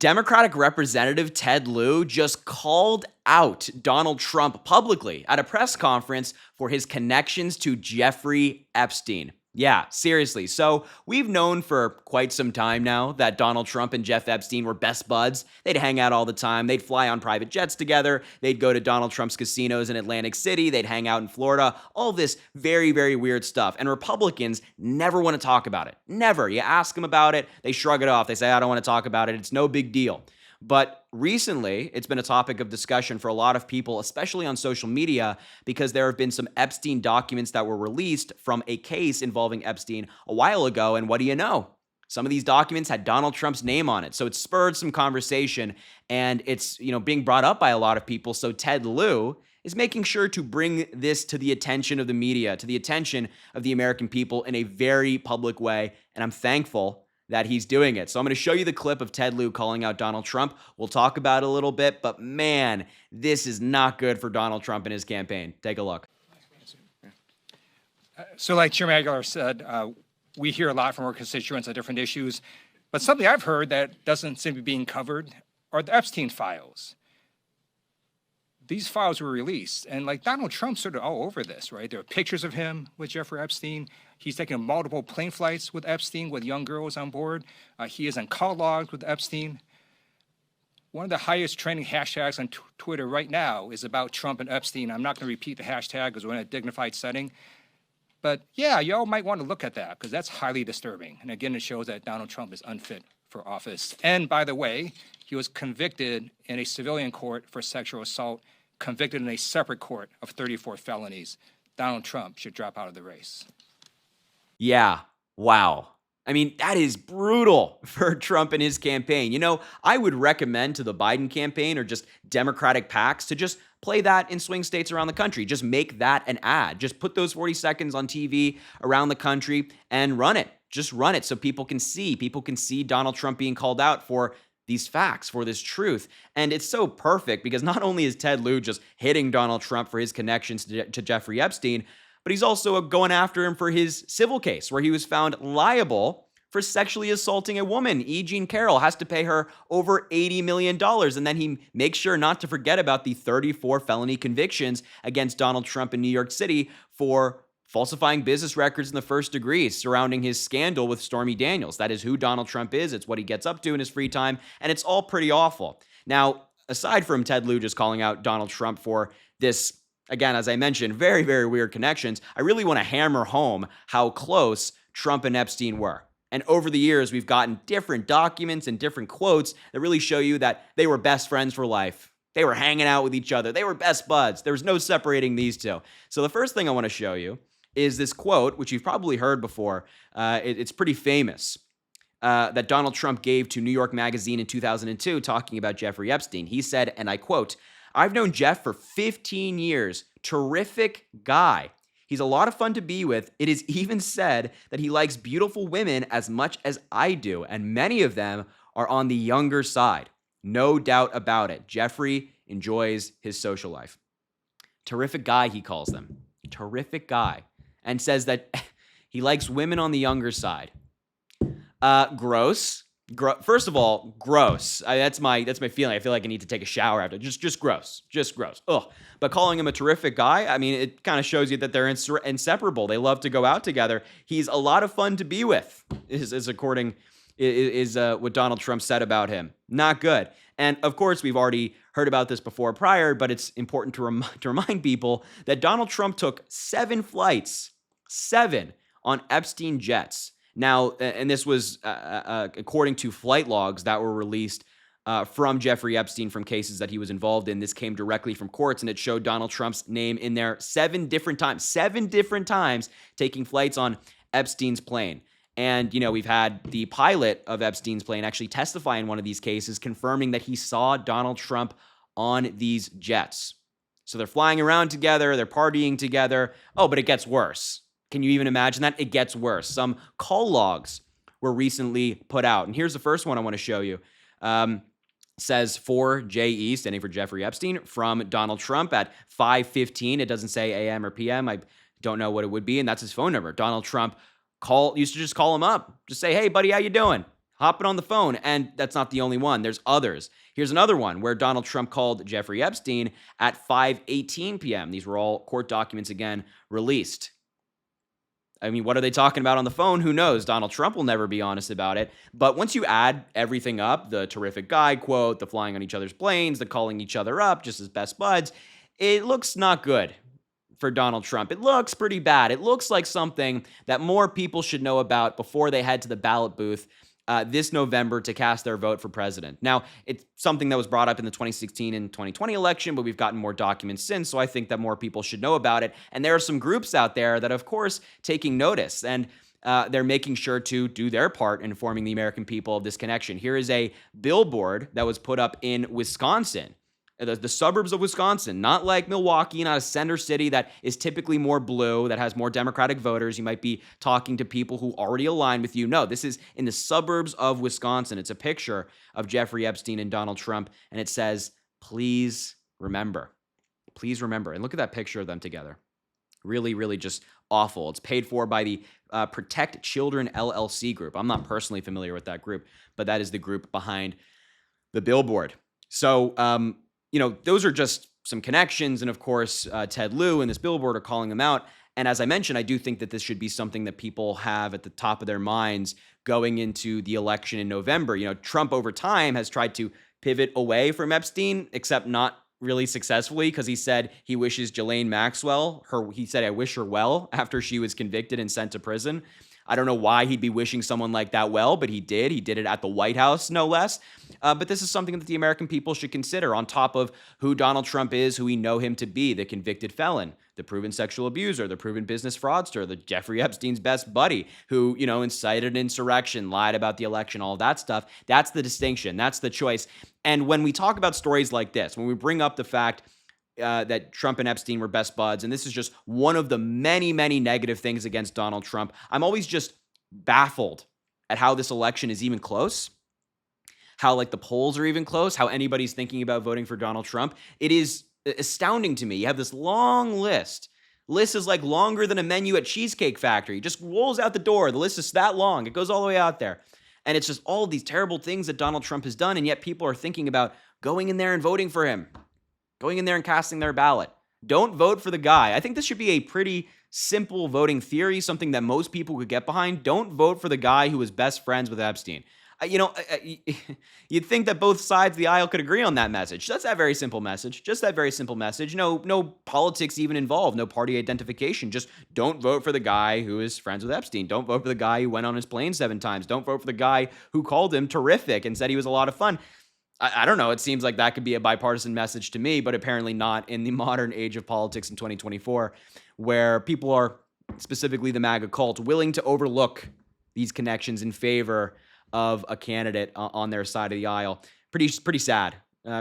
Democratic Representative Ted Lieu just called out Donald Trump publicly at a press conference for his connections to Jeffrey Epstein. Yeah, seriously. So we've known for quite some time now that Donald Trump and Jeff Epstein were best buds. They'd hang out all the time. They'd fly on private jets together. They'd go to Donald Trump's casinos in Atlantic City. They'd hang out in Florida. All this very, very weird stuff. And Republicans never want to talk about it. Never. You ask them about it, they shrug it off. They say, I don't want to talk about it. It's no big deal. But recently, it's been a topic of discussion for a lot of people, especially on social media, because there have been some Epstein documents that were released from a case involving Epstein a while ago. And what do you know? Some of these documents had Donald Trump's name on it. So it spurred some conversation, and it's, being brought up by a lot of people. So Ted Lieu is making sure to bring this to the attention of the media, to the attention of the American people in a very public way. And I'm thankful that he's doing it. So I'm going to show you the clip of Ted Lieu calling out Donald Trump. We'll talk about it a little bit, but man, this is not good for Donald Trump and his campaign. Take a look. So like Chairman Aguilar said, we hear a lot from our constituents on different issues, but something I've heard that doesn't seem to be being covered are the Epstein Files. These files were released, and like Donald Trump's sort of all over this, right? There are pictures of him with Jeffrey Epstein. He's taken multiple plane flights with Epstein with young girls on board. He is on call logs with Epstein. One of the highest trending hashtags on Twitter right now is about Trump and Epstein. I'm not going to repeat the hashtag because we're in a dignified setting. But yeah, y'all might want to look at that because that's highly disturbing. And again, it shows that Donald Trump is unfit for office. And by the way, he was convicted in a civilian court for sexual assault, convicted in a separate court of 34 felonies. Donald Trump should drop out of the race. Yeah. Wow. I mean, that is brutal for Trump and his campaign. I would recommend to the Biden campaign or just Democratic PACs to just play that in swing states around the country. Just make that an ad. Just put those 40 seconds on TV around the country and run it. Just run it so people can see. People can see Donald Trump being called out for these facts, for this truth. And it's so perfect because not only is Ted Lieu just hitting Donald Trump for his connections to Jeffrey Epstein, but he's also going after him for his civil case where he was found liable for sexually assaulting a woman. E. Jean Carroll has to pay her over $80 million. And then he makes sure not to forget about the 34 felony convictions against Donald Trump in New York City for falsifying business records in the first degree surrounding his scandal with Stormy Daniels. That is who Donald Trump is. It's what he gets up to in his free time, and it's all pretty awful. Now, aside from Ted Lieu just calling out Donald Trump for this, again, as I mentioned, very, very weird connections, I really want to hammer home how close Trump and Epstein were. And over the years, we've gotten different documents and different quotes that really show you that they were best friends for life. They were hanging out with each other. They were best buds. There was no separating these two. So the first thing I want to show you is this quote, which you've probably heard before. It's pretty famous, that Donald Trump gave to New York Magazine in 2002 talking about Jeffrey Epstein. He said, and I quote, "I've known Jeff for 15 years. Terrific guy. He's a lot of fun to be with. It is even said that he likes beautiful women as much as I do, and many of them are on the younger side. No doubt about it. Jeffrey enjoys his social life." Terrific guy, he calls them. Terrific guy. And says that he likes women on the younger side. Gross. First of all, gross. That's my feeling. I feel like I need to take a shower after. Just gross. Just gross. Ugh. But calling him a terrific guy, I mean, it kind of shows you that they're inseparable. They love to go out together. He's a lot of fun to be with, is what Donald Trump said about him. Not good. And of course, we've already heard about this before prior, but it's important to remind people that Donald Trump took 7 flights, 7 on Epstein jets. Now, and this was according to flight logs that were released from Jeffrey Epstein from cases that he was involved in. This came directly from courts, and it showed Donald Trump's name in there 7 different times taking flights on Epstein's plane. And, we've had the pilot of Epstein's plane actually testify in one of these cases, confirming that he saw Donald Trump on these jets. So they're flying around together, they're partying together. Oh, but it gets worse. Can you even imagine that? It gets worse. Some call logs were recently put out. And here's the first one I want to show you. Says for JE, standing for Jeffrey Epstein, from Donald Trump at 5:15. It doesn't say AM or PM. I don't know what it would be, and that's his phone number. Donald Trump used to just call him up. Just say, "Hey, buddy, how you doing? hopping on the phone. And that's not the only one. There's others. Here's another one where Donald Trump called Jeffrey Epstein at 5:18 p.m. These were all court documents, again, released. I mean, what are they talking about on the phone? Who knows? Donald Trump will never be honest about it. But once you add everything up, the terrific guy quote, the flying on each other's planes, the calling each other up just as best buds, it looks not good for Donald Trump. It looks pretty bad. It looks like something that more people should know about before they head to the ballot booth this November to cast their vote for president. Now, it's something that was brought up in the 2016 and 2020 election, but we've gotten more documents since, so I think that more people should know about it. And there are some groups out there that, of course, taking notice, and they're making sure to do their part in informing the American people of this connection. Here is a billboard that was put up in Wisconsin, the suburbs of Wisconsin, not like Milwaukee, not a center city that is typically more blue, that has more Democratic voters. You might be talking to people who already align with you. No, this is in the suburbs of Wisconsin. It's a picture of Jeffrey Epstein and Donald Trump, and it says, please remember. Please remember. And look at that picture of them together. Really, really just awful. It's paid for by the Protect Children LLC group. I'm not personally familiar with that group, but that is the group behind the billboard. So, those are just some connections. And of course, Ted Lieu and this billboard are calling them out. And as I mentioned, I do think that this should be something that people have at the top of their minds going into the election in November. Trump over time has tried to pivot away from Epstein, except not really successfully, because he said he wishes Ghislaine Maxwell, he said, I wish her well after she was convicted and sent to prison. I don't know why he'd be wishing someone like that well, but he did. He did it at the White House, no less. But this is something that the American people should consider on top of who Donald Trump is, who we know him to be, the convicted felon, the proven sexual abuser, the proven business fraudster, the Jeffrey Epstein's best buddy, who, incited insurrection, lied about the election, all that stuff. That's the distinction. That's the choice. And when we talk about stories like this, when we bring up the fact that Trump and Epstein were best buds, and this is just one of the many, many negative things against Donald Trump, I'm always just baffled at how this election is even close, how the polls are even close, how anybody's thinking about voting for Donald Trump. It is astounding to me. You have this long list. List is longer than a menu at Cheesecake Factory. It just rolls out the door. The list is that long. It goes all the way out there. And it's just all these terrible things that Donald Trump has done, and yet people are thinking about going in there and voting for him. Going in there and casting their ballot. Don't vote for the guy. I think this should be a pretty simple voting theory, something that most people could get behind. Don't vote for the guy who was best friends with Epstein. You'd think that both sides of the aisle could agree on that message. That's that very simple message. Just that very simple message. No politics even involved. No party identification. Just don't vote for the guy who is friends with Epstein. Don't vote for the guy who went on his plane 7 times. Don't vote for the guy who called him terrific and said he was a lot of fun. I don't know. It seems like that could be a bipartisan message to me, but apparently not in the modern age of politics in 2024, where people are, specifically the MAGA cult, willing to overlook these connections in favor of a candidate on their side of the aisle. Pretty sad.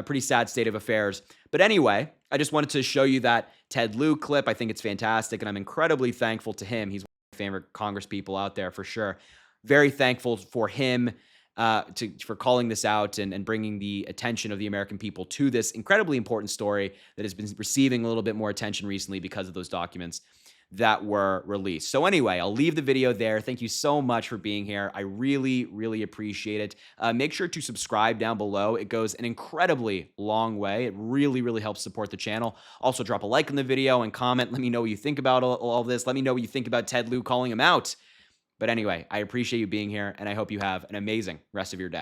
Pretty sad state of affairs. But anyway, I just wanted to show you that Ted Lieu clip. I think it's fantastic, and I'm incredibly thankful to him. He's one of my favorite Congress people out there for sure. Very thankful for him for calling this out and bringing the attention of the American people to this incredibly important story that has been receiving a little bit more attention recently because of those documents that were released. So anyway, I'll leave the video there. Thank you so much for being here. I really, really appreciate it. Make sure to subscribe down below. It goes an incredibly long way. It really, really helps support the channel. Also, drop a like on the video and comment. Let me know what you think about all this. Let me know what you think about Ted Lieu calling him out. But anyway, I appreciate you being here, and I hope you have an amazing rest of your day.